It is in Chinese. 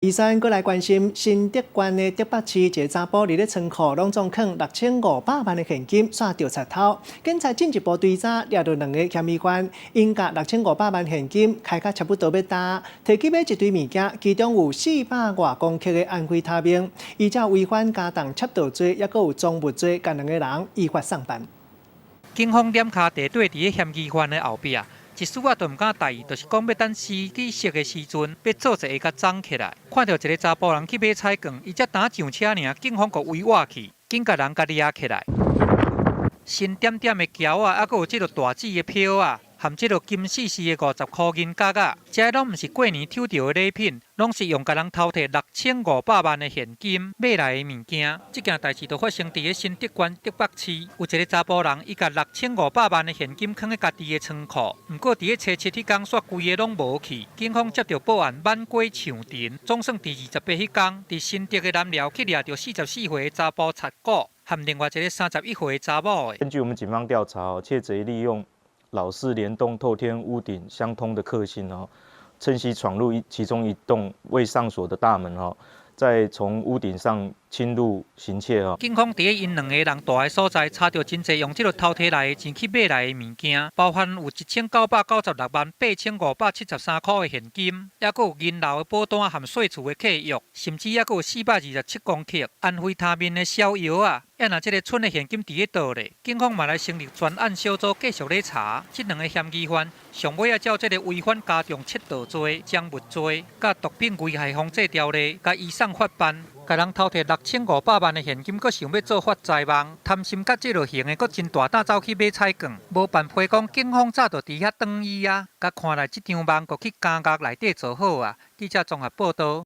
医生过来关心新竹县的竹北市一个查甫伫咧仓库拢总藏6500万的现金，煞掉贼头。警察进一步追查，抓到2个嫌疑犯，因甲6500万现金开甲差不多要打，摕去买一堆物件，其中有400多公克的安非他命。依照违反加重窃盗罪，也佫有赃物罪，甲2个人依法送办。警方点卡地对伫嫌疑犯的后壁。一丝仔都唔敢大意，就是讲要等司机熄的时阵，要做一个甲装起来。看到一个查甫人去买菜券，伊才打上车尔，警方就围挖去，紧甲人甲抓起来。新点点的条啊，还佫有即个大纸的票啊，含即个金丝丝的50块银角啊，这拢毋是过年抽到的礼品，拢是用甲人偷摕6500万的现金买来的物件。这件代志就发生伫个新竹县竹北市，有一个查甫人，伊甲6500万的现金放喺家己的仓库，不过伫个初7迄天煞规个拢无去。警方接到报案，满街抢庭，总算伫28迄天，伫新竹的南寮去掠到44岁的查甫贼骨，含另外一个31岁的查某的。根据我们警方调查，窃贼利用老式联动透天屋顶相通的克星趁机闯入其中一栋未上锁的大门再从屋顶上侵入行窃警方伫因2个人住的所在，查到真侪用这个偷摕来的钱去买来的物件，包含有1996万8573块的现金，也佫有银楼的保单含税厝的契约，甚至也佫有427公克安非他命的小药啊。要若这个剩的现金伫咧倒咧，警方嘛来成立专案小组继续咧查。这2个嫌疑犯上尾照这个违反加重窃盗罪、赃物罪、甲毒品危害防制条例，甲移送法办。甲人偷摕6500万的现金，佫想要做发财梦，贪心甲这落行的，佫真大胆走去买彩券，无办法讲警方早就伫遐等伊啊。甲看来这场梦，佫去监狱内底做好啊。记者综合报道。